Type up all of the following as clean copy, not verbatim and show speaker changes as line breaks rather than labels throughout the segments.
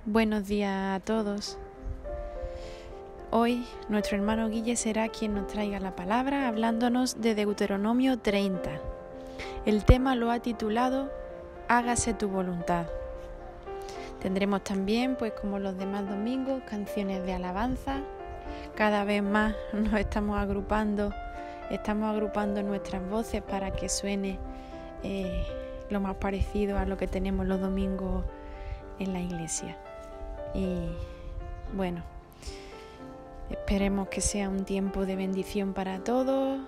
Buenos días a todos. Hoy nuestro hermano Guille será quien nos traiga la palabra hablándonos de Deuteronomio 30. El tema lo ha titulado Hágase tu voluntad. Tendremos también, pues como los demás domingos, canciones de alabanza. Cada vez más nos estamos agrupando nuestras voces para que suene lo más parecido a lo que tenemos los domingos en la iglesia. Y bueno, esperemos que sea un tiempo de bendición para todos,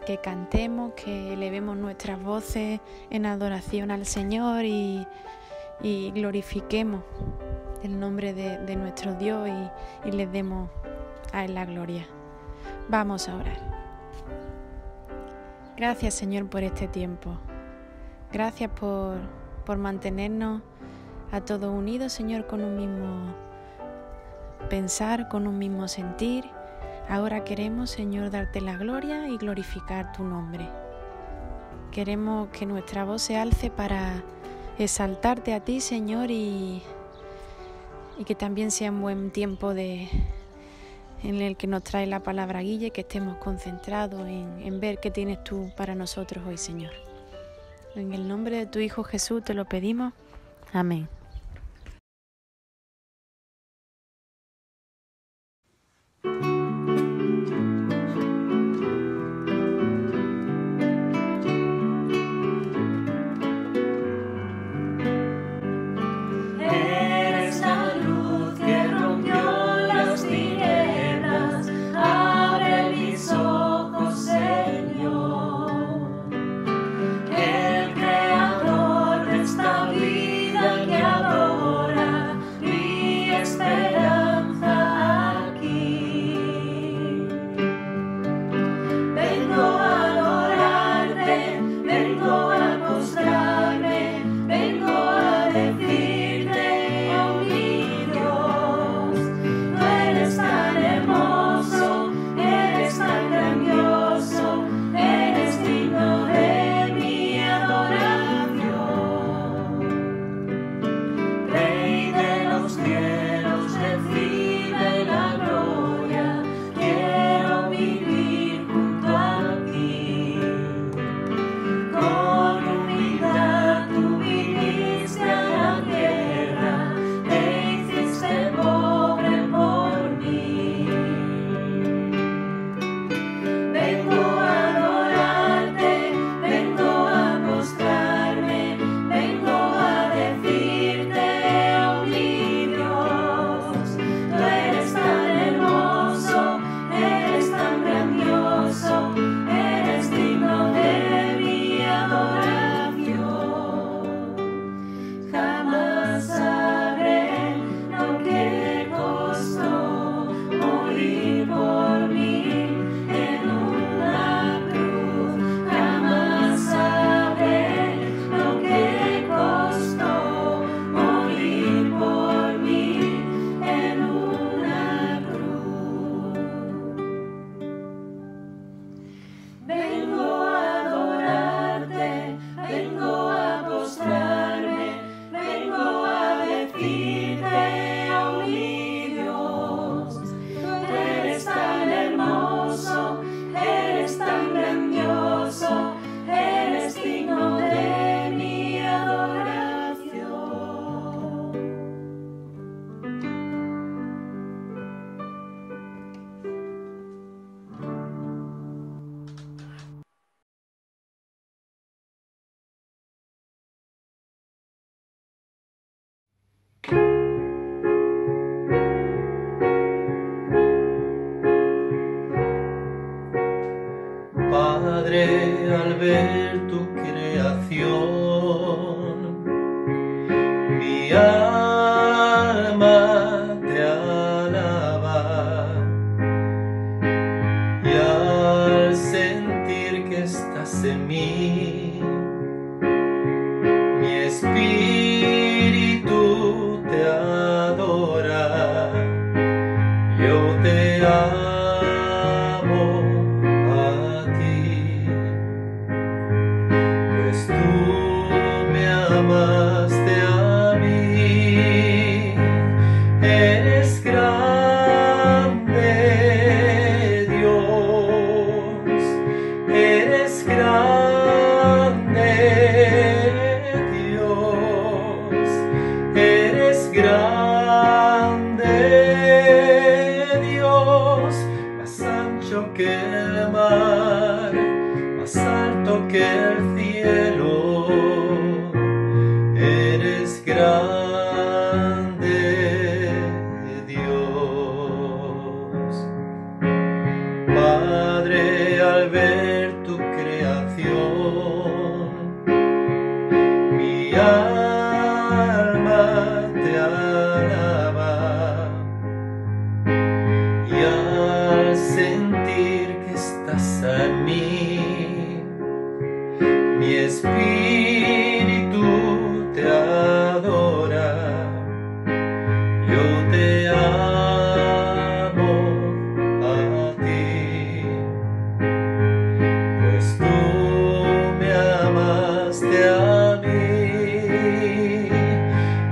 que cantemos, que elevemos nuestras voces en adoración al Señor y glorifiquemos el nombre de nuestro Dios y le demos a Él la gloria. Vamos a orar. Gracias, Señor, por este tiempo. Gracias por mantenernos a todos unidos, Señor, con un mismo pensar, con un mismo sentir. Ahora queremos, Señor, darte la gloria y glorificar tu nombre. Queremos que nuestra voz se alce para exaltarte a ti, Señor, y que también sea un buen tiempo en el que nos trae la palabra Guille, que estemos concentrados en ver qué tienes tú para nosotros hoy, Señor. En el nombre de tu Hijo Jesús te lo pedimos. Amén.
Que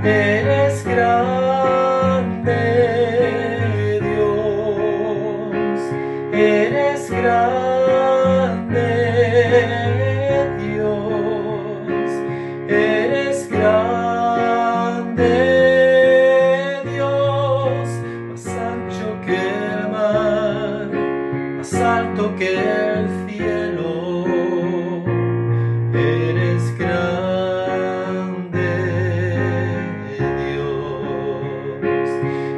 Eres grande, Dios, eres grande, Dios, eres grande, Dios, más ancho que el mar, más alto que el cielo, eres grande, Dios,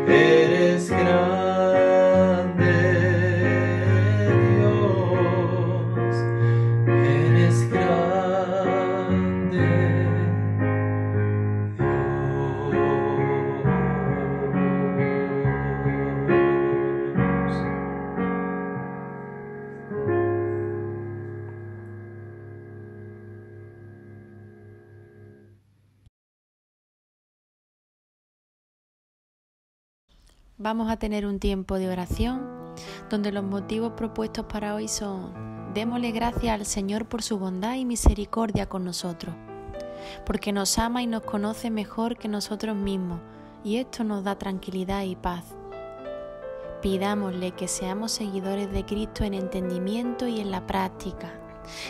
eres grande, Dios, eres grande, Dios.
Vamos a tener un tiempo de oración donde los motivos propuestos para hoy son: démosle gracias al Señor por su bondad y misericordia con nosotros, porque nos ama y nos conoce mejor que nosotros mismos, y esto nos da tranquilidad y paz. Pidámosle que seamos seguidores de Cristo en entendimiento y en la práctica,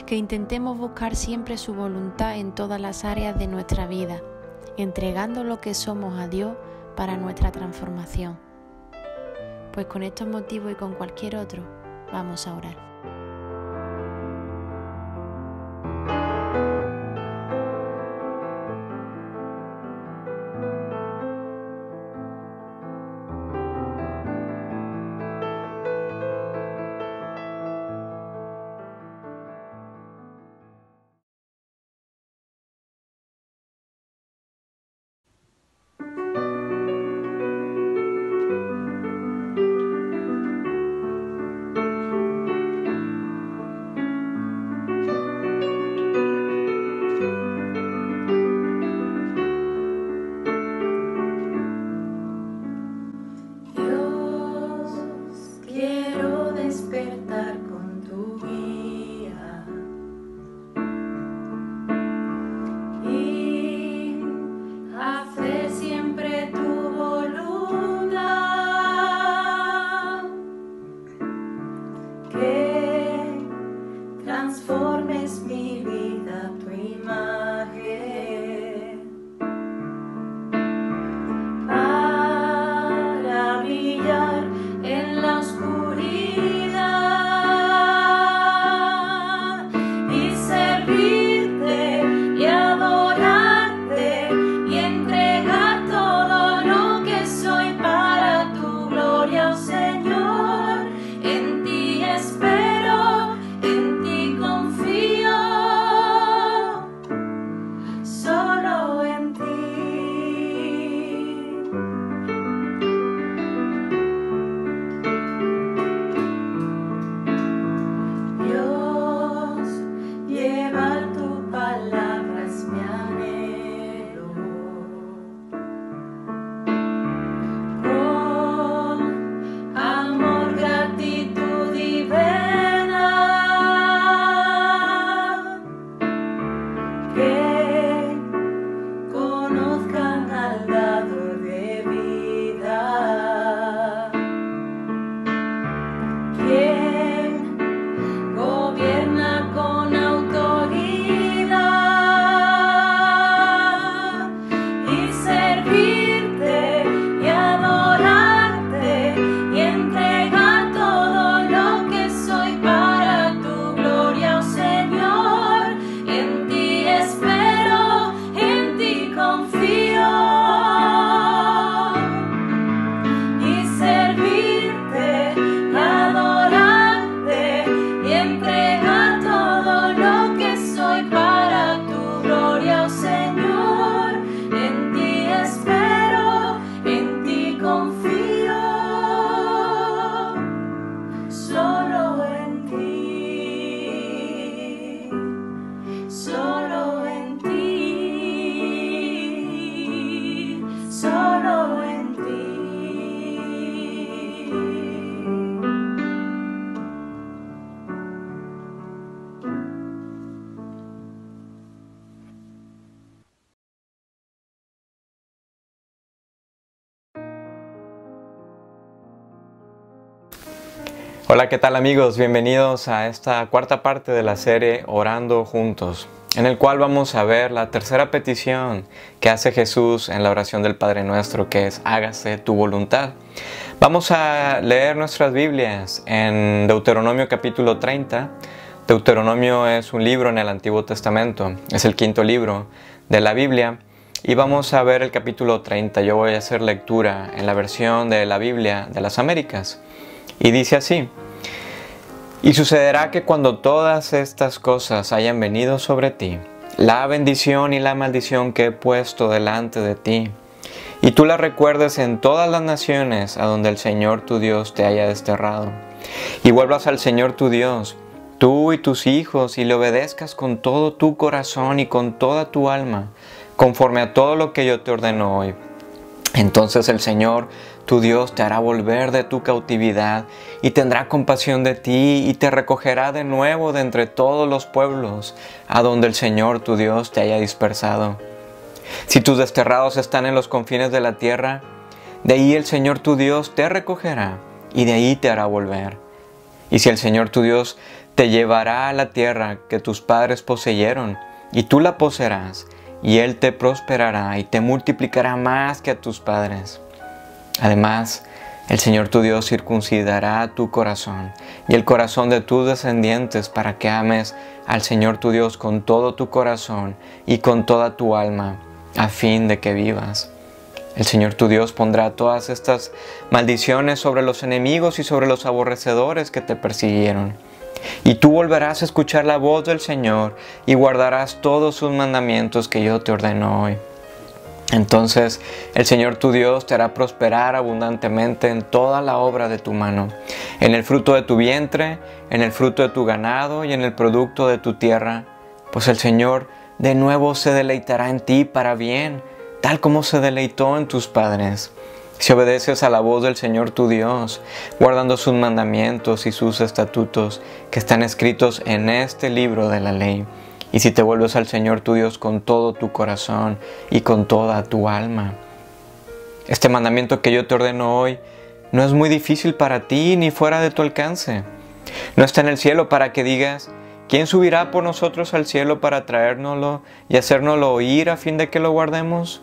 que intentemos buscar siempre su voluntad en todas las áreas de nuestra vida, entregando lo que somos a Dios para nuestra transformación. Pues con estos motivos y con cualquier otro, vamos a orar.
Hola, ¿qué tal amigos? Bienvenidos a esta cuarta parte de la serie Orando Juntos, en el cual vamos a ver la tercera petición que hace Jesús en la oración del Padre Nuestro, que es hágase tu voluntad. Vamos a leer nuestras Biblias en Deuteronomio capítulo 30. Deuteronomio es un libro en el Antiguo Testamento, es el quinto libro de la Biblia. Y vamos a ver el capítulo 30. Yo voy a hacer lectura en la versión de la Biblia de las Américas. Y dice así: y sucederá que cuando todas estas cosas hayan venido sobre ti, la bendición y la maldición que he puesto delante de ti, y tú la recuerdes en todas las naciones a donde el Señor tu Dios te haya desterrado, y vuelvas al Señor tu Dios, tú y tus hijos, y le obedezcas con todo tu corazón y con toda tu alma, conforme a todo lo que yo te ordeno hoy. Entonces el Señor tu Dios te hará volver de tu cautividad y tendrá compasión de ti y te recogerá de nuevo de entre todos los pueblos a donde el Señor tu Dios te haya dispersado. Si tus desterrados están en los confines de la tierra, de ahí el Señor tu Dios te recogerá y de ahí te hará volver. Y si el Señor tu Dios te llevará a la tierra que tus padres poseyeron y tú la poseerás, y Él te prosperará y te multiplicará más que a tus padres. Además, el Señor tu Dios circuncidará tu corazón y el corazón de tus descendientes para que ames al Señor tu Dios con todo tu corazón y con toda tu alma, a fin de que vivas. El Señor tu Dios pondrá todas estas maldiciones sobre los enemigos y sobre los aborrecedores que te persiguieron. Y tú volverás a escuchar la voz del Señor y guardarás todos sus mandamientos que yo te ordeno hoy. Entonces el Señor tu Dios te hará prosperar abundantemente en toda la obra de tu mano, en el fruto de tu vientre, en el fruto de tu ganado y en el producto de tu tierra, pues el Señor de nuevo se deleitará en ti para bien, tal como se deleitó en tus padres. Si obedeces a la voz del Señor tu Dios, guardando sus mandamientos y sus estatutos que están escritos en este libro de la ley, y si te vuelves al Señor tu Dios con todo tu corazón y con toda tu alma. Este mandamiento que yo te ordeno hoy no es muy difícil para ti ni fuera de tu alcance. No está en el cielo para que digas: ¿quién subirá por nosotros al cielo para traérnoslo y hacérnoslo oír a fin de que lo guardemos?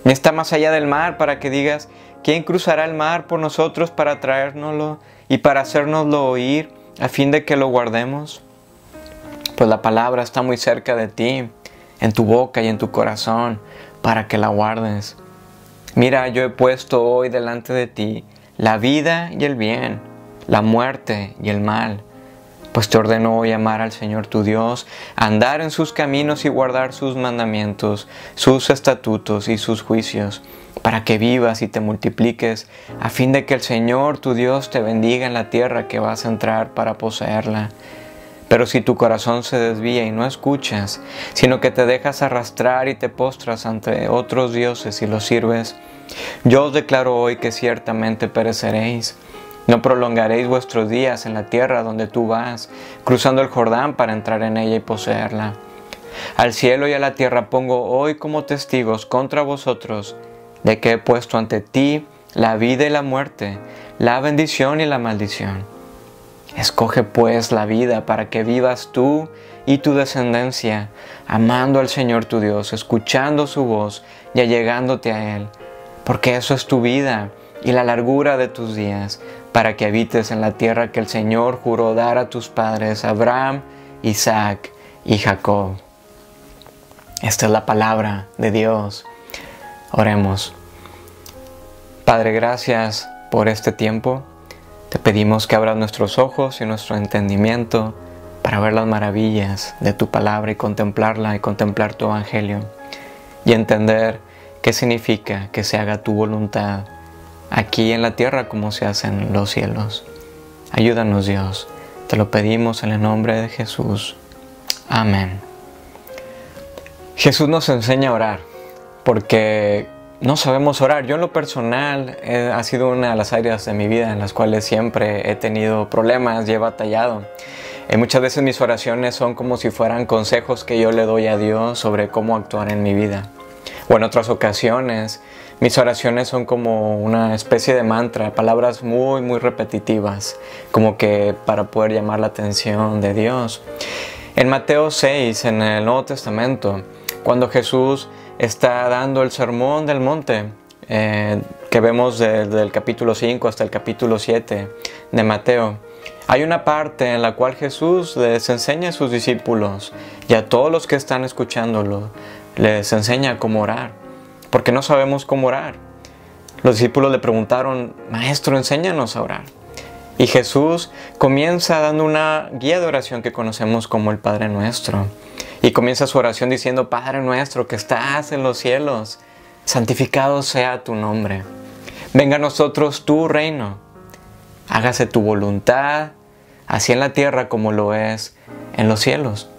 Ni está más allá del mar para que digas: ¿quién cruzará el mar por nosotros para traérnoslo y para hacérnoslo oír a fin de que lo guardemos? Pues la palabra está muy cerca de ti, en tu boca y en tu corazón, para que la guardes. Mira, yo he puesto hoy delante de ti la vida y el bien, la muerte y el mal. Pues te ordeno hoy amar al Señor tu Dios, andar en sus caminos y guardar sus mandamientos, sus estatutos y sus juicios, para que vivas y te multipliques, a fin de que el Señor tu Dios te bendiga en la tierra que vas a entrar para poseerla. Pero si tu corazón se desvía y no escuchas, sino que te dejas arrastrar y te postras ante otros dioses y los sirves, yo os declaro hoy que ciertamente pereceréis. No prolongaréis vuestros días en la tierra donde tú vas, cruzando el Jordán para entrar en ella y poseerla. Al cielo y a la tierra pongo hoy como testigos contra vosotros de que he puesto ante ti la vida y la muerte, la bendición y la maldición. Escoge pues la vida para que vivas tú y tu descendencia, amando al Señor tu Dios, escuchando su voz y allegándote a Él, porque eso es tu vida y la largura de tus días, para que habites en la tierra que el Señor juró dar a tus padres, Abraham, Isaac y Jacob. Esta es la palabra de Dios. Oremos. Padre, gracias por este tiempo. Te pedimos que abras nuestros ojos y nuestro entendimiento para ver las maravillas de tu palabra y contemplarla y contemplar tu evangelio y entender qué significa que se haga tu voluntad aquí en la tierra como se hace en los cielos. Ayúdanos, Dios. Te lo pedimos en el nombre de Jesús. Amén. Jesús nos enseña a orar porque no sabemos orar. Yo en lo personal ha sido una de las áreas de mi vida en las cuales siempre he tenido problemas y he batallado. Muchas veces mis oraciones son como si fueran consejos que yo le doy a Dios sobre cómo actuar en mi vida. O en otras ocasiones, mis oraciones son como una especie de mantra, palabras muy, muy repetitivas, como que para poder llamar la atención de Dios. En Mateo 6, en el Nuevo Testamento, cuando Jesús está dando el sermón del monte, que vemos desde el capítulo 5 hasta el capítulo 7 de Mateo, hay una parte en la cual Jesús les enseña a sus discípulos y a todos los que están escuchándolo, les enseña cómo orar, porque no sabemos cómo orar. Los discípulos le preguntaron: Maestro, enséñanos a orar. Y Jesús comienza dando una guía de oración que conocemos como el Padre Nuestro. Y comienza su oración diciendo: Padre nuestro que estás en los cielos, santificado sea tu nombre. Venga a nosotros tu reino. Hágase tu voluntad, así en la tierra como lo es en los cielos.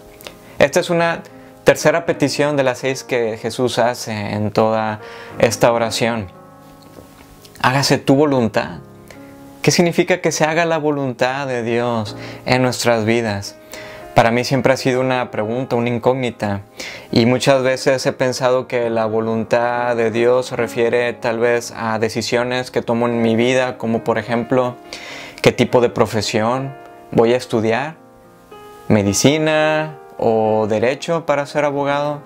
Esta es una tercera petición de las 6 que Jesús hace en toda esta oración. Hágase tu voluntad. ¿Qué significa que se haga la voluntad de Dios en nuestras vidas? Para mí siempre ha sido una pregunta, una incógnita, y muchas veces he pensado que la voluntad de Dios se refiere tal vez a decisiones que tomo en mi vida, como por ejemplo, qué tipo de profesión voy a estudiar, medicina o derecho para ser abogado.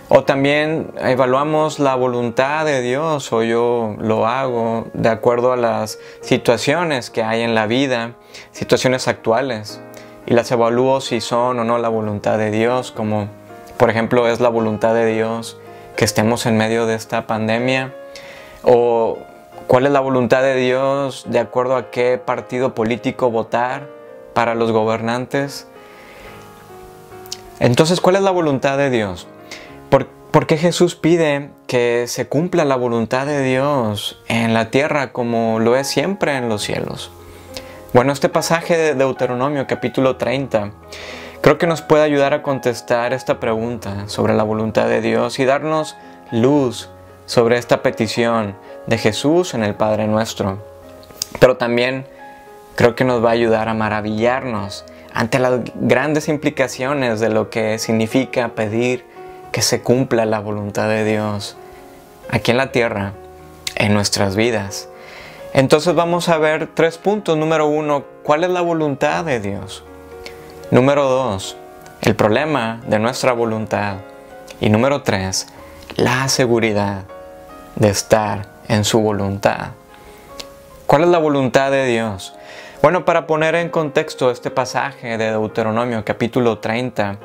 O también evaluamos la voluntad de Dios, o yo lo hago de acuerdo a las situaciones que hay en la vida, situaciones actuales, y las evalúo si son o no la voluntad de Dios, como por ejemplo es la voluntad de Dios que estemos en medio de esta pandemia, o cuál es la voluntad de Dios de acuerdo a qué partido político votar para los gobernantes. Entonces, ¿cuál es la voluntad de Dios? ¿Por qué Jesús pide que se cumpla la voluntad de Dios en la tierra como lo es siempre en los cielos? Bueno, este pasaje de Deuteronomio capítulo 30 creo que nos puede ayudar a contestar esta pregunta sobre la voluntad de Dios y darnos luz sobre esta petición de Jesús en el Padre Nuestro. Pero también creo que nos va a ayudar a maravillarnos ante las grandes implicaciones de lo que significa pedir que se cumpla la voluntad de Dios aquí en la tierra, en nuestras vidas. Entonces vamos a ver 3 puntos. Número 1, ¿cuál es la voluntad de Dios? Número 2, el problema de nuestra voluntad. Y número 3, la seguridad de estar en su voluntad. ¿Cuál es la voluntad de Dios? Bueno, para poner en contexto este pasaje de Deuteronomio capítulo 30,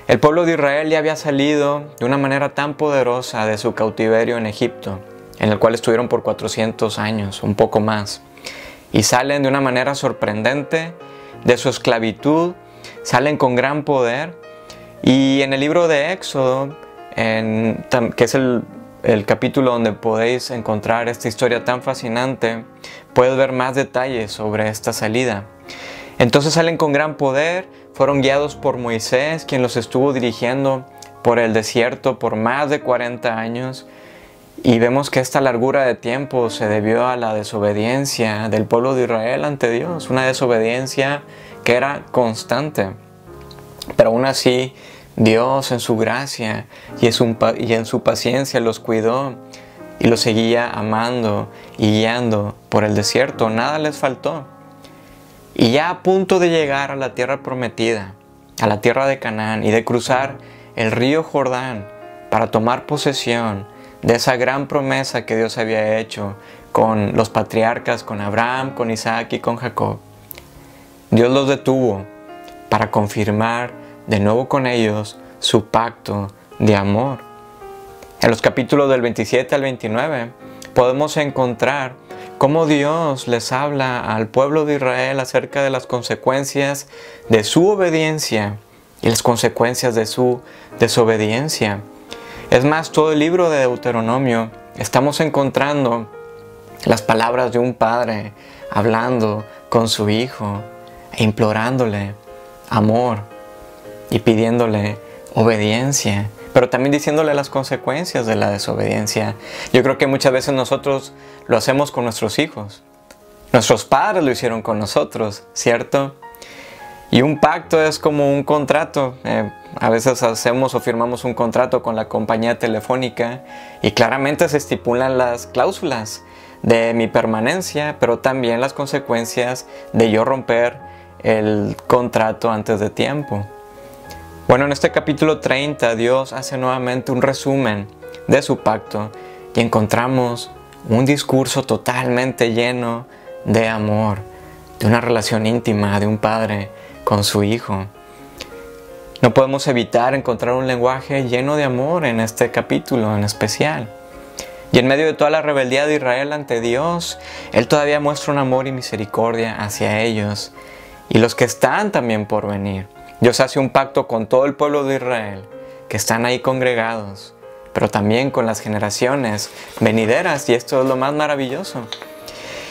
el pueblo de Israel ya había salido de una manera tan poderosa de su cautiverio en Egipto, en el cual estuvieron por 400 años, un poco más. Y salen de una manera sorprendente de su esclavitud, salen con gran poder. Y en el libro de Éxodo, que es el capítulo donde podéis encontrar esta historia tan fascinante, puedes ver más detalles sobre esta salida. Entonces salen con gran poder, fueron guiados por Moisés, quien los estuvo dirigiendo por el desierto por más de 40 años. Y vemos que esta largura de tiempo se debió a la desobediencia del pueblo de Israel ante Dios, una desobediencia que era constante. Pero aún así, Dios en su gracia y en su paciencia los cuidó y los seguía amando y guiando por el desierto. Nada les faltó. Y ya a punto de llegar a la tierra prometida, a la tierra de Canaán, y de cruzar el río Jordán para tomar posesión de esa gran promesa que Dios había hecho con los patriarcas, con Abraham, con Isaac y con Jacob, Dios los detuvo para confirmar de nuevo con ellos su pacto de amor. En los capítulos del 27 al 29 podemos encontrar cómo Dios les habla al pueblo de Israel acerca de las consecuencias de su obediencia y las consecuencias de su desobediencia. Es más, todo el libro de Deuteronomio estamos encontrando las palabras de un padre hablando con su hijo e implorándole amor y pidiéndole obediencia, pero también diciéndole las consecuencias de la desobediencia. Yo creo que muchas veces nosotros lo hacemos con nuestros hijos. Nuestros padres lo hicieron con nosotros, ¿cierto? Y un pacto es como un contrato. A veces hacemos o firmamos un contrato con la compañía telefónica y claramente se estipulan las cláusulas de mi permanencia, pero también las consecuencias de yo romper el contrato antes de tiempo. Bueno, en este capítulo 30 Dios hace nuevamente un resumen de su pacto y encontramos un discurso totalmente lleno de amor, de una relación íntima de un padre con su hijo. No podemos evitar encontrar un lenguaje lleno de amor en este capítulo en especial. Y en medio de toda la rebeldía de Israel ante Dios, Él todavía muestra un amor y misericordia hacia ellos y los que están también por venir. Dios hace un pacto con todo el pueblo de Israel, que están ahí congregados, pero también con las generaciones venideras, y esto es lo más maravilloso.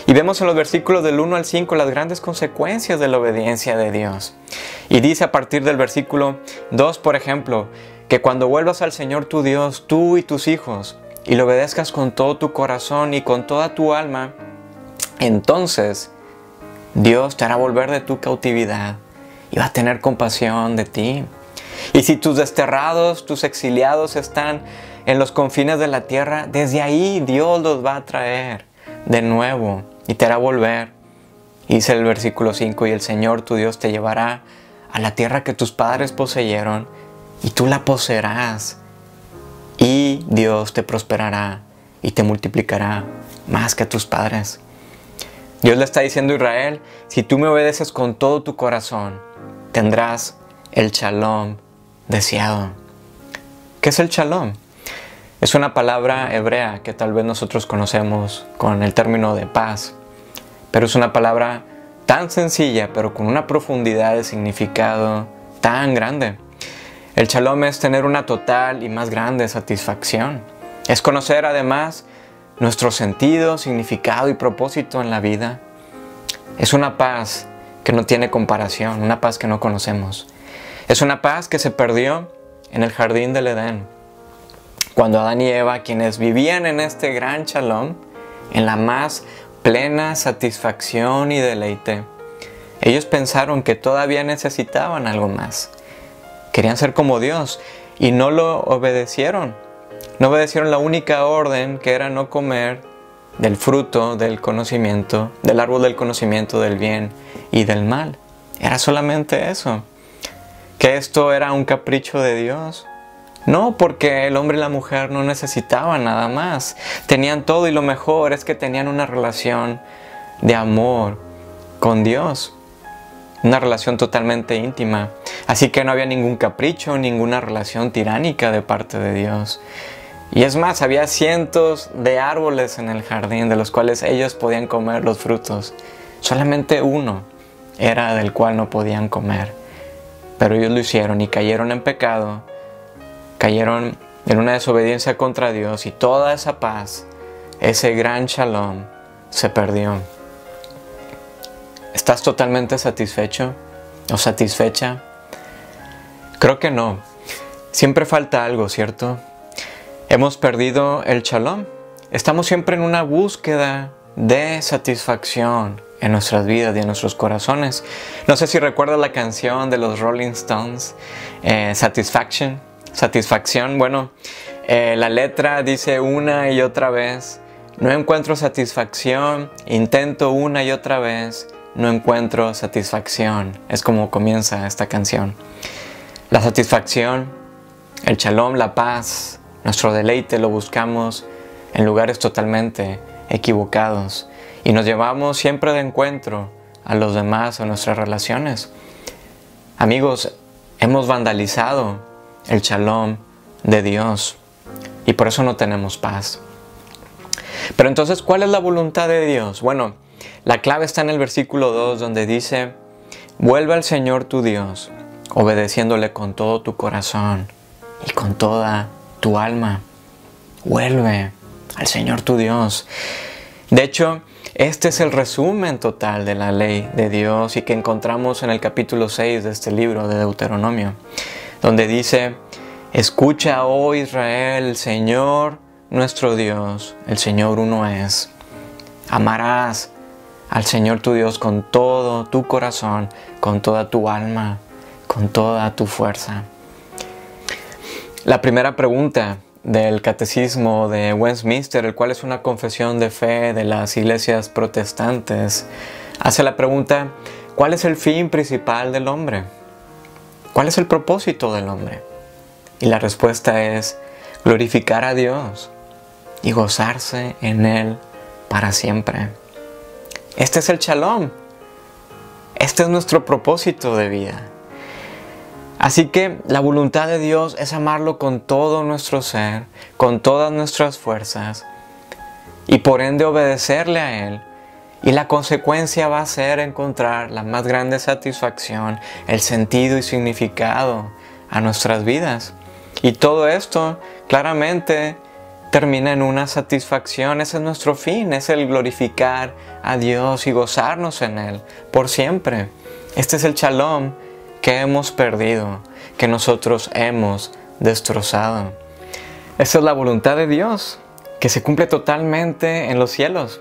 Y vemos en los versículos del 1 al 5 las grandes consecuencias de la obediencia de Dios. Y dice a partir del versículo 2, por ejemplo, que cuando vuelvas al Señor tu Dios, tú y tus hijos, y lo obedezcas con todo tu corazón y con toda tu alma, entonces Dios te hará volver de tu cautividad y va a tener compasión de ti. Y si tus desterrados, tus exiliados están en los confines de la tierra, desde ahí Dios los va a traer de nuevo y te hará volver. Y dice el versículo 5, y el Señor tu Dios te llevará a la tierra que tus padres poseyeron y tú la poseerás. Y Dios te prosperará y te multiplicará más que a tus padres. Dios le está diciendo a Israel, si tú me obedeces con todo tu corazón, tendrás el shalom deseado. ¿Qué es el shalom? Es una palabra hebrea que tal vez nosotros conocemos con el término de paz, pero es una palabra tan sencilla, pero con una profundidad de significado tan grande. El shalom es tener una total y más grande satisfacción. Es conocer además nuestro sentido, significado y propósito en la vida. Es una paz que no tiene comparación, una paz que no conocemos. Es una paz que se perdió en el jardín del Edén, cuando Adán y Eva, quienes vivían en este gran shalom, en la más plena satisfacción y deleite, ellos pensaron que todavía necesitaban algo más. Querían ser como Dios y no lo obedecieron. No obedecieron la única orden, que era no comer del fruto del conocimiento, del árbol del conocimiento del bien y del mal. Era solamente eso. ¿Que esto era un capricho de Dios? No, porque el hombre y la mujer no necesitaban nada más. Tenían todo, y lo mejor es que tenían una relación de amor con Dios. Una relación totalmente íntima. Así que no había ningún capricho, ninguna relación tiránica de parte de Dios. Y es más, había cientos de árboles en el jardín de los cuales ellos podían comer los frutos. Solamente uno era del cual no podían comer. Pero ellos lo hicieron y cayeron en pecado. Cayeron en una desobediencia contra Dios, y toda esa paz, ese gran shalom, se perdió. ¿Estás totalmente satisfecho o satisfecha? Creo que no. Siempre falta algo, ¿cierto? Hemos perdido el shalom. Estamos siempre en una búsqueda de satisfacción en nuestras vidas y en nuestros corazones. No sé si recuerdas la canción de los Rolling Stones, Satisfacción. Bueno, la letra dice una y otra vez: no encuentro satisfacción, intento una y otra vez, no encuentro satisfacción. Es como comienza esta canción. La satisfacción, el shalom, la paz, nuestro deleite lo buscamos en lugares totalmente equivocados y nos llevamos siempre de encuentro a los demás, a nuestras relaciones. Amigos, hemos vandalizado el shalom de Dios y por eso no tenemos paz. Pero entonces, ¿cuál es la voluntad de Dios? Bueno, la clave está en el versículo 2, donde dice: vuelve al Señor tu Dios, obedeciéndole con todo tu corazón y con toda tu alma. Vuelve al Señor tu Dios. De hecho, este es el resumen total de la ley de Dios y que encontramos en el capítulo 6 de este libro de Deuteronomio, donde dice: escucha, oh Israel, el Señor nuestro Dios, el Señor uno es. Amarás al Señor tu Dios con todo tu corazón, con toda tu alma, con toda tu fuerza. La primera pregunta del Catecismo de Westminster, el cual es una confesión de fe de las iglesias protestantes, hace la pregunta: ¿cuál es el fin principal del hombre? ¿Cuál es el propósito del hombre? Y la respuesta es glorificar a Dios y gozarse en Él para siempre. Este es el Shalom. Este es nuestro propósito de vida. Así que la voluntad de Dios es amarlo con todo nuestro ser, con todas nuestras fuerzas, y por ende obedecerle a Él. Y la consecuencia va a ser encontrar la más grande satisfacción, el sentido y significado a nuestras vidas. Y todo esto claramente termina en una satisfacción. Ese es nuestro fin, es el glorificar a Dios y gozarnos en Él por siempre. Este es el Shalom que hemos perdido, que nosotros hemos destrozado. Esta es la voluntad de Dios, que se cumple totalmente en los cielos.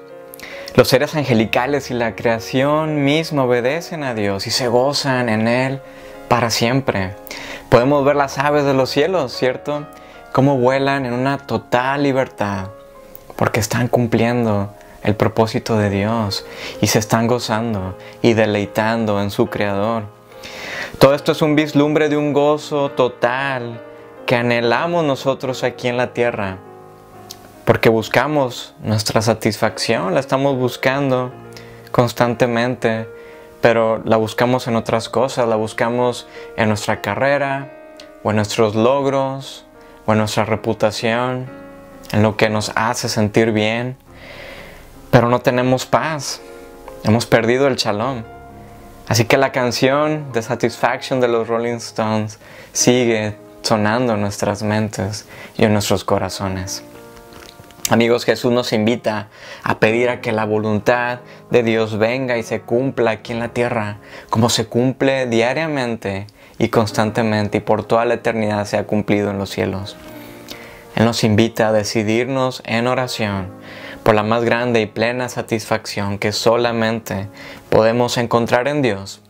Los seres angelicales y la creación misma obedecen a Dios y se gozan en Él para siempre. Podemos ver las aves de los cielos, ¿cierto? Cómo vuelan en una total libertad, porque están cumpliendo el propósito de Dios y se están gozando y deleitando en su Creador. Todo esto es un vislumbre de un gozo total que anhelamos nosotros aquí en la tierra, porque buscamos nuestra satisfacción, la estamos buscando constantemente, pero la buscamos en otras cosas, la buscamos en nuestra carrera, o en nuestros logros, o en nuestra reputación, en lo que nos hace sentir bien, pero no tenemos paz, hemos perdido el Shalom. Así que la canción de Satisfaction de los Rolling Stones sigue sonando en nuestras mentes y en nuestros corazones. Amigos, Jesús nos invita a pedir a que la voluntad de Dios venga y se cumpla aquí en la tierra, como se cumple diariamente y constantemente y por toda la eternidad se ha cumplido en los cielos. Él nos invita a decidirnos en oración por la más grande y plena satisfacción que solamente podemos encontrar en Dios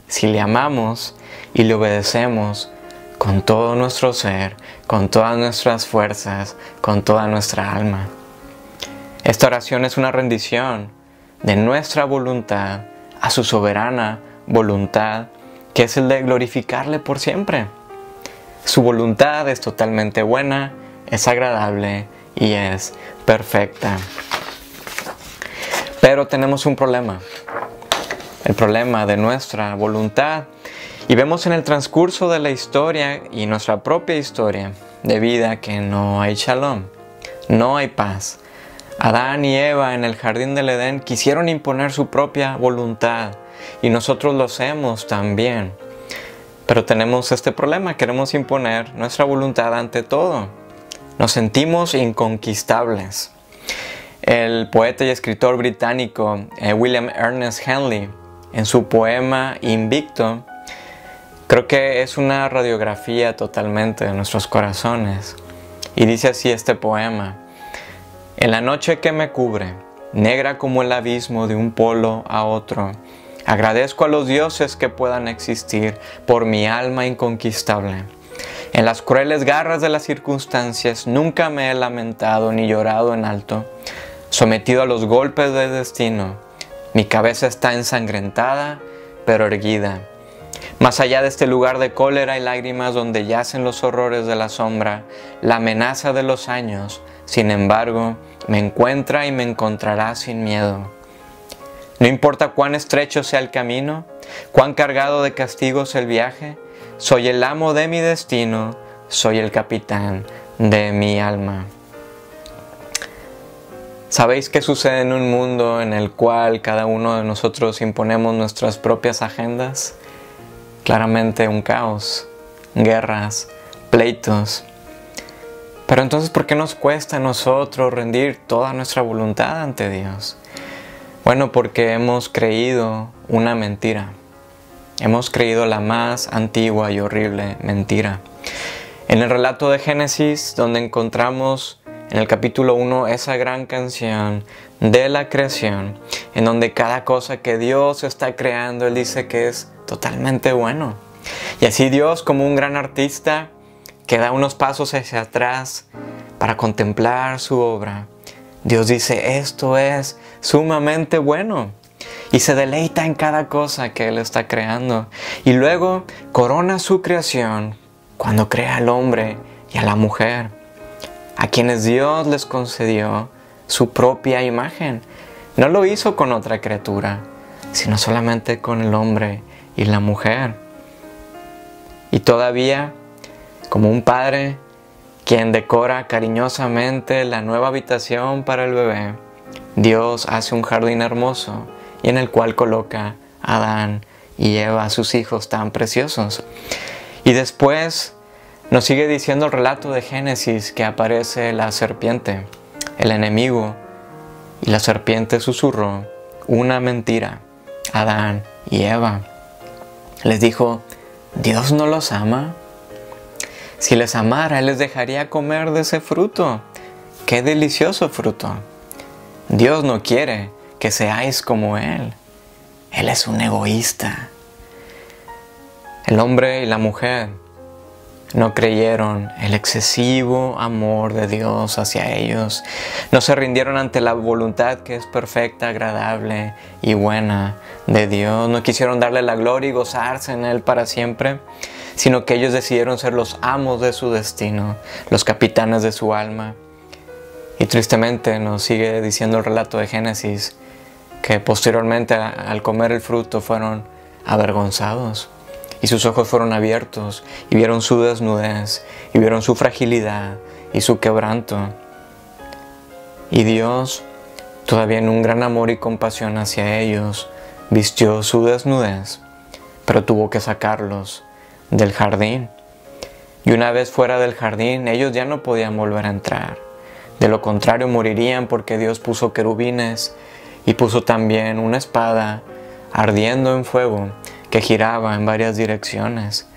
si le amamos y le obedecemos con todo nuestro ser, con todas nuestras fuerzas, con toda nuestra alma. Esta oración es una rendición de nuestra voluntad a su soberana voluntad, que es el de glorificarle por siempre. Su voluntad es totalmente buena, es agradable y es perfecta. Pero tenemos un problema, el problema de nuestra voluntad. Y vemos en el transcurso de la historia y nuestra propia historia de vida que no hay Shalom, no hay paz. Adán y Eva en el jardín del Edén quisieron imponer su propia voluntad y nosotros lo hacemos también. Pero tenemos este problema, queremos imponer nuestra voluntad ante todo. Nos sentimos inconquistables. El poeta y escritor británico William Ernest Henley, en su poema Invicto, creo que es una radiografía totalmente de nuestros corazones. Y dice así este poema: en la noche que me cubre, negra como el abismo de un polo a otro, agradezco a los dioses que puedan existir por mi alma inconquistable. En las crueles garras de las circunstancias nunca me he lamentado ni llorado en alto. Sometido a los golpes del destino, mi cabeza está ensangrentada, pero erguida. Más allá de este lugar de cólera y lágrimas donde yacen los horrores de la sombra, la amenaza de los años, sin embargo, me encuentra y me encontrará sin miedo. No importa cuán estrecho sea el camino, cuán cargado de castigos el viaje, soy el amo de mi destino, soy el capitán de mi alma. ¿Sabéis qué sucede en un mundo en el cual cada uno de nosotros imponemos nuestras propias agendas? Claramente un caos, guerras, pleitos. Pero entonces, ¿por qué nos cuesta a nosotros rendir toda nuestra voluntad ante Dios? Bueno, porque hemos creído una mentira. Hemos creído la más antigua y horrible mentira. En el relato de Génesis, donde encontramos en el capítulo 1 esa gran canción de la creación, en donde cada cosa que Dios está creando, Él dice que es totalmente bueno. Y así Dios, como un gran artista que da unos pasos hacia atrás para contemplar su obra, Dios dice, esto es sumamente bueno. Y se deleita en cada cosa que Él está creando. Y luego corona su creación cuando crea al hombre y a la mujer, a quienes Dios les concedió su propia imagen. No lo hizo con otra criatura, sino solamente con el hombre y la mujer. Y todavía, como un padre quien decora cariñosamente la nueva habitación para el bebé, Dios hace un jardín hermoso y en el cual coloca a Adán y Eva, sus hijos tan preciosos. Y después nos sigue diciendo el relato de Génesis que aparece la serpiente, el enemigo, y la serpiente susurró una mentira a Adán y Eva. Les dijo, ¿Dios no los ama? Si les amara, Él les dejaría comer de ese fruto. ¡Qué delicioso fruto! Dios no quiere que seáis como Él. Él es un egoísta. El hombre y la mujer no creyeron el excesivo amor de Dios hacia ellos. No se rindieron ante la voluntad que es perfecta, agradable y buena de Dios. No quisieron darle la gloria y gozarse en Él para siempre, sino que ellos decidieron ser los amos de su destino, los capitanes de su alma. Y tristemente nos sigue diciendo el relato de Génesis que posteriormente al comer el fruto fueron avergonzados y sus ojos fueron abiertos y vieron su desnudez y vieron su fragilidad y su quebranto. Y Dios, todavía en un gran amor y compasión hacia ellos, vistió su desnudez, pero tuvo que sacarlos del jardín. Y una vez fuera del jardín, ellos ya no podían volver a entrar. De lo contrario morirían, porque Dios puso querubines y puso también una espada ardiendo en fuego que giraba en varias direcciones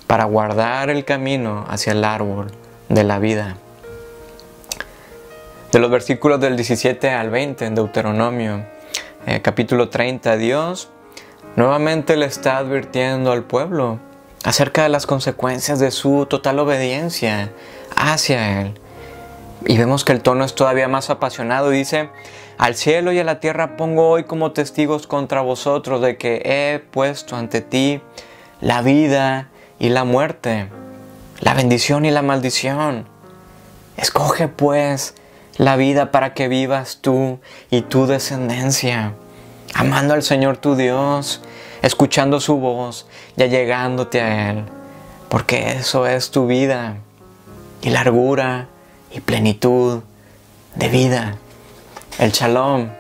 para guardar el camino hacia el árbol de la vida. De los versículos del 17 al 20 en Deuteronomio, capítulo 30, Dios nuevamente le está advirtiendo al pueblo acerca de las consecuencias de su total obediencia hacia Él. Y vemos que el tono es todavía más apasionado. Dice, al cielo y a la tierra pongo hoy como testigos contra vosotros de que he puesto ante ti la vida y la muerte, la bendición y la maldición. Escoge pues la vida para que vivas tú y tu descendencia, amando al Señor tu Dios, escuchando su voz y allegándote a Él, porque eso es tu vida y largura y plenitud de vida. El Shalom.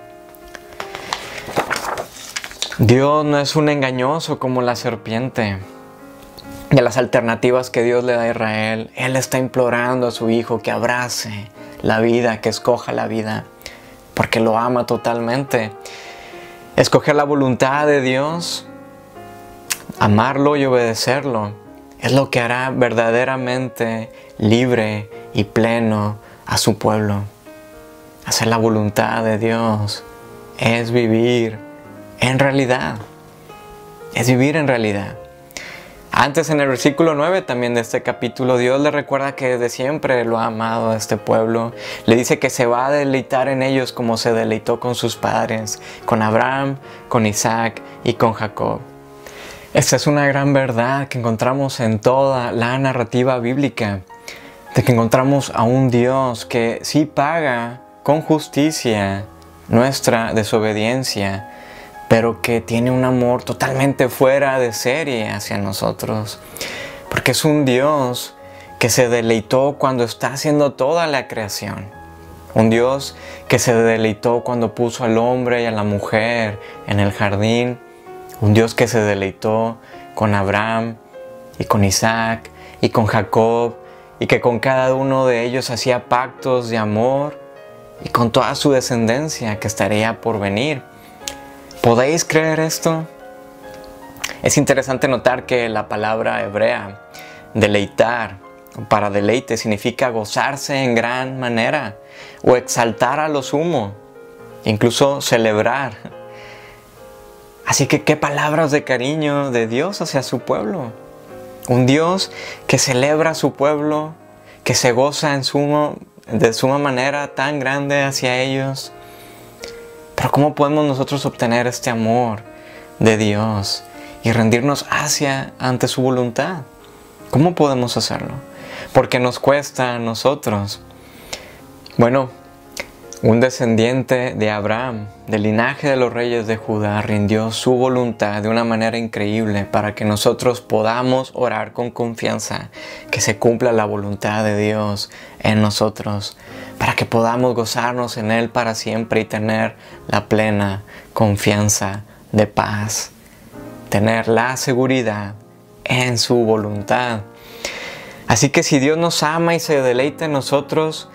Dios no es un engañoso como la serpiente. De las alternativas que Dios le da a Israel, Él está implorando a su Hijo que abrace la vida, que escoja la vida, porque lo ama totalmente. Escoger la voluntad de Dios, amarlo y obedecerlo, es lo que hará verdaderamente libre y pleno a su pueblo. Hacer la voluntad de Dios es vivir en realidad. Es vivir en realidad. Antes, en el versículo 9 también de este capítulo, Dios le recuerda que desde siempre lo ha amado a este pueblo. Le dice que se va a deleitar en ellos como se deleitó con sus padres, con Abraham, con Isaac y con Jacob. Esta es una gran verdad que encontramos en toda la narrativa bíblica, de que encontramos a un Dios que sí paga con justicia nuestra desobediencia, pero que tiene un amor totalmente fuera de serie hacia nosotros, porque es un Dios que se deleitó cuando está haciendo toda la creación, un Dios que se deleitó cuando puso al hombre y a la mujer en el jardín, un Dios que se deleitó con Abraham y con Isaac y con Jacob, y que con cada uno de ellos hacía pactos de amor y con toda su descendencia que estaría por venir. ¿Podéis creer esto? Es interesante notar que la palabra hebrea, deleitar, para deleite, significa gozarse en gran manera o exaltar a lo sumo, incluso celebrar. Así que qué palabras de cariño de Dios hacia su pueblo. Un Dios que celebra a su pueblo, que se goza de suma manera tan grande hacia ellos. Pero ¿cómo podemos nosotros obtener este amor de Dios y rendirnos ante su voluntad? ¿Cómo podemos hacerlo? Porque nos cuesta a nosotros. Bueno, un descendiente de Abraham, del linaje de los reyes de Judá, rindió su voluntad de una manera increíble para que nosotros podamos orar con confianza, que se cumpla la voluntad de Dios en nosotros, para que podamos gozarnos en Él para siempre y tener la plena confianza de paz, tener la seguridad en su voluntad. Así que si Dios nos ama y se deleita en nosotros,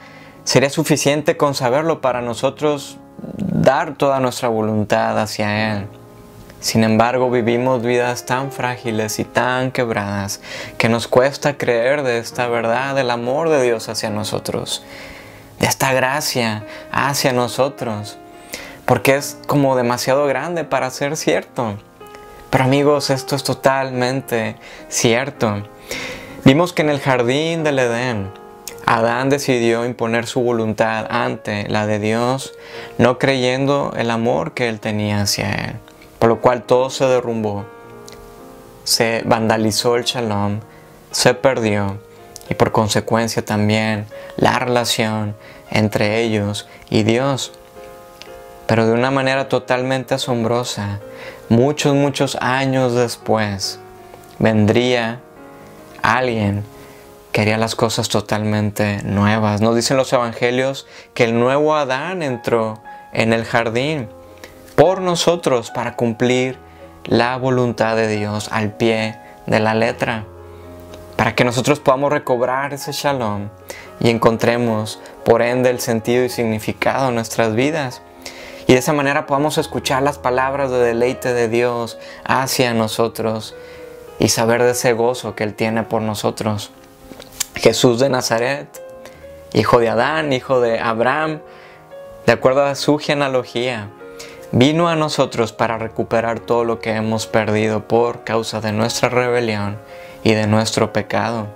sería suficiente con saberlo para nosotros dar toda nuestra voluntad hacia Él. Sin embargo, vivimos vidas tan frágiles y tan quebradas que nos cuesta creer de esta verdad del amor de Dios hacia nosotros, de esta gracia hacia nosotros, porque es como demasiado grande para ser cierto. Pero amigos, esto es totalmente cierto. Vimos que en el jardín del Edén, Adán decidió imponer su voluntad ante la de Dios, no creyendo el amor que él tenía hacia él, por lo cual todo se derrumbó, se vandalizó el shalom, se perdió y por consecuencia también la relación entre ellos y Dios. Pero de una manera totalmente asombrosa, muchos años después, vendría alguien que haría las cosas totalmente nuevas. Nos dicen los evangelios que el nuevo Adán entró en el jardín por nosotros para cumplir la voluntad de Dios al pie de la letra, para que nosotros podamos recobrar ese shalom y encontremos por ende el sentido y significado en nuestras vidas. Y de esa manera podamos escuchar las palabras de deleite de Dios hacia nosotros y saber de ese gozo que Él tiene por nosotros. Jesús de Nazaret, hijo de Adán, hijo de Abraham, de acuerdo a su genealogía, vino a nosotros para recuperar todo lo que hemos perdido por causa de nuestra rebelión y de nuestro pecado.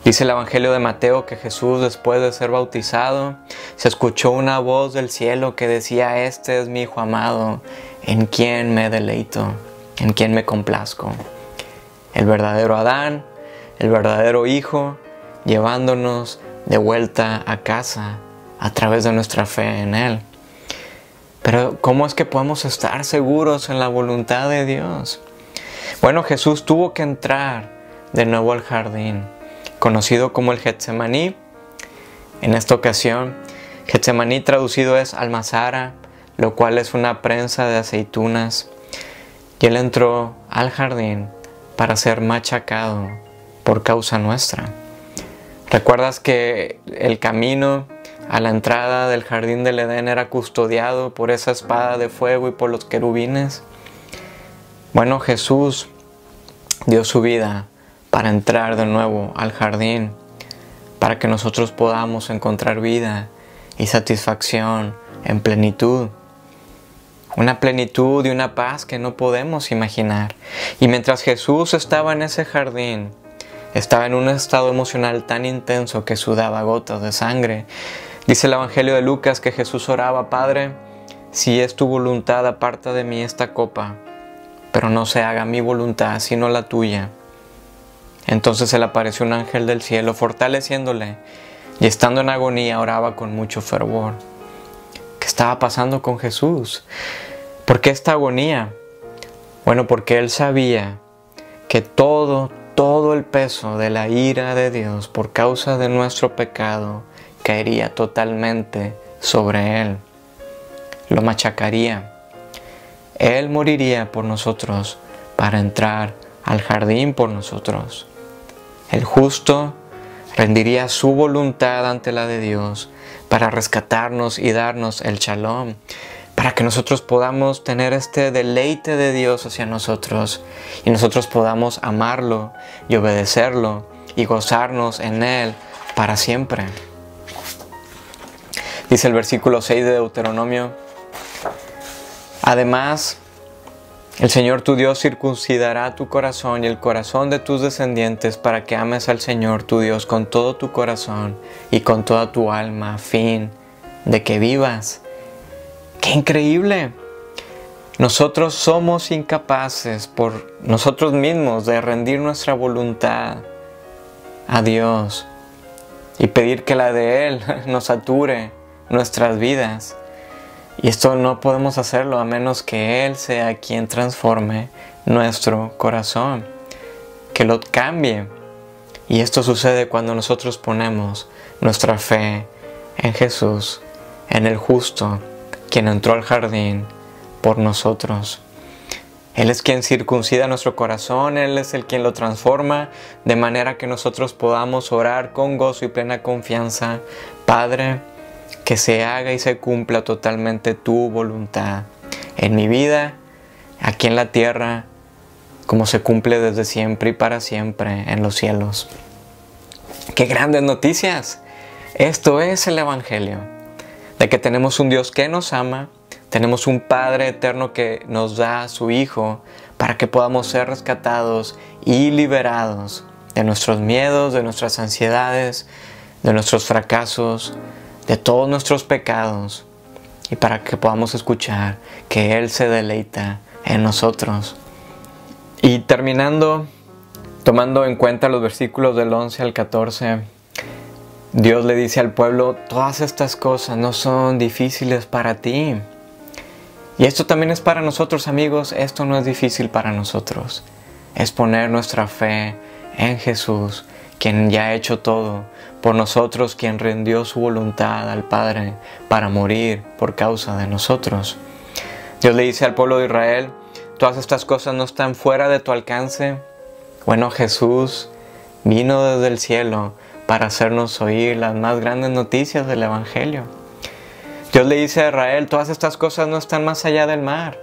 Dice el Evangelio de Mateo que Jesús, después de ser bautizado, se escuchó una voz del cielo que decía: "Este es mi Hijo amado, en quien me deleito, en quien me complazco". El verdadero Adán, el verdadero Hijo, llevándonos de vuelta a casa a través de nuestra fe en Él. Pero ¿cómo es que podemos estar seguros en la voluntad de Dios? Bueno, Jesús tuvo que entrar de nuevo al jardín, conocido como el Getsemaní. En esta ocasión, Getsemaní traducido es almazara, lo cual es una prensa de aceitunas. Y Él entró al jardín para ser machacado por causa nuestra. ¿Recuerdas que el camino a la entrada del jardín del Edén era custodiado por esa espada de fuego y por los querubines? Bueno, Jesús dio su vida para entrar de nuevo al jardín, para que nosotros podamos encontrar vida y satisfacción en plenitud. Una plenitud y una paz que no podemos imaginar. Y mientras Jesús estaba en ese jardín, estaba en un estado emocional tan intenso que sudaba gotas de sangre. Dice el Evangelio de Lucas que Jesús oraba: "Padre, si es tu voluntad, aparta de mí esta copa, pero no se haga mi voluntad, sino la tuya". Entonces se le apareció un ángel del cielo fortaleciéndole, y estando en agonía oraba con mucho fervor. ¿Qué estaba pasando con Jesús? ¿Por qué esta agonía? Bueno, porque Él sabía que todo el peso de la ira de Dios por causa de nuestro pecado caería totalmente sobre Él. Lo machacaría. Él moriría por nosotros para entrar al jardín por nosotros. El justo rendiría su voluntad ante la de Dios para rescatarnos y darnos el shalom, para que nosotros podamos tener este deleite de Dios hacia nosotros y nosotros podamos amarlo y obedecerlo y gozarnos en Él para siempre. Dice el versículo 6 de Deuteronomio: además, el Señor tu Dios circuncidará tu corazón y el corazón de tus descendientes para que ames al Señor tu Dios con todo tu corazón y con toda tu alma, a fin de que vivas. ¡Qué increíble! Nosotros somos incapaces por nosotros mismos de rendir nuestra voluntad a Dios y pedir que la de Él nos sature nuestras vidas. Y esto no podemos hacerlo a menos que Él sea quien transforme nuestro corazón, que lo cambie. Y esto sucede cuando nosotros ponemos nuestra fe en Jesús, en el justo, quien entró al jardín por nosotros. Él es quien circuncida nuestro corazón, Él es el quien lo transforma, de manera que nosotros podamos orar con gozo y plena confianza: Padre, que se haga y se cumpla totalmente tu voluntad en mi vida, aquí en la tierra, como se cumple desde siempre y para siempre en los cielos. ¡Qué grandes noticias! Esto es el Evangelio, de que tenemos un Dios que nos ama, tenemos un Padre eterno que nos da a su Hijo para que podamos ser rescatados y liberados de nuestros miedos, de nuestras ansiedades, de nuestros fracasos, de todos nuestros pecados, y para que podamos escuchar que Él se deleita en nosotros. Y terminando, tomando en cuenta los versículos del 11 al 14, Dios le dice al pueblo: todas estas cosas no son difíciles para ti. Y esto también es para nosotros, amigos. Esto no es difícil para nosotros. Es poner nuestra fe en Jesús, quien ya ha hecho todo por nosotros, quien rindió su voluntad al Padre para morir por causa de nosotros. Dios le dice al pueblo de Israel: todas estas cosas no están fuera de tu alcance. Bueno, Jesús vino desde el cielo para hacernos oír las más grandes noticias del Evangelio. Dios le dice a Israel: todas estas cosas no están más allá del mar.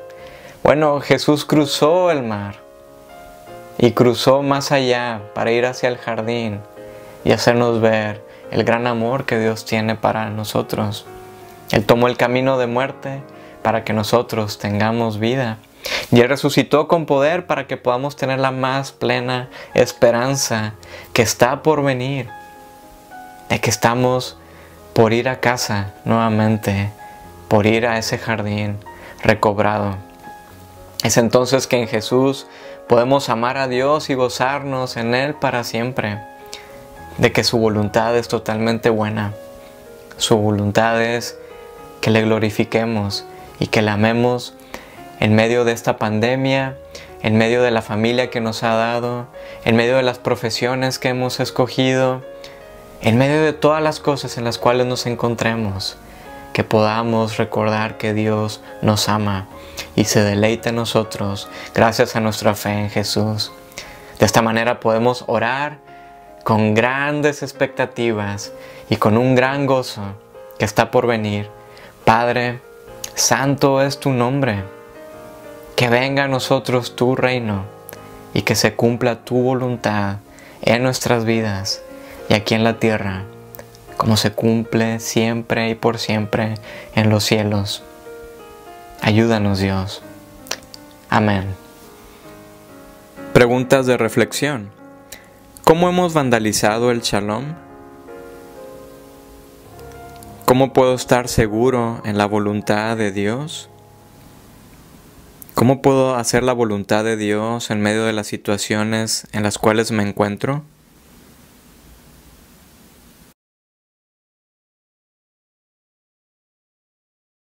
Bueno, Jesús cruzó el mar y cruzó más allá para ir hacia el jardín y hacernos ver el gran amor que Dios tiene para nosotros. Él tomó el camino de muerte para que nosotros tengamos vida. Y Él resucitó con poder para que podamos tener la más plena esperanza que está por venir, de que estamos por ir a casa nuevamente, por ir a ese jardín recobrado. Es entonces que en Jesús podemos amar a Dios y gozarnos en Él para siempre, de que su voluntad es totalmente buena. Su voluntad es que le glorifiquemos y que le amemos en medio de esta pandemia, en medio de la familia que nos ha dado, en medio de las profesiones que hemos escogido, en medio de todas las cosas en las cuales nos encontremos, que podamos recordar que Dios nos ama y se deleita en nosotros gracias a nuestra fe en Jesús. De esta manera podemos orar con grandes expectativas y con un gran gozo que está por venir: Padre, santo es tu nombre, que venga a nosotros tu reino y que se cumpla tu voluntad en nuestras vidas y aquí en la tierra, como se cumple siempre y por siempre en los cielos. Ayúdanos, Dios. Amén. Preguntas de reflexión. ¿Cómo hemos vandalizado el Shalom? ¿Cómo puedo estar seguro en la voluntad de Dios? ¿Cómo puedo hacer la voluntad de Dios en medio de las situaciones en las cuales me encuentro?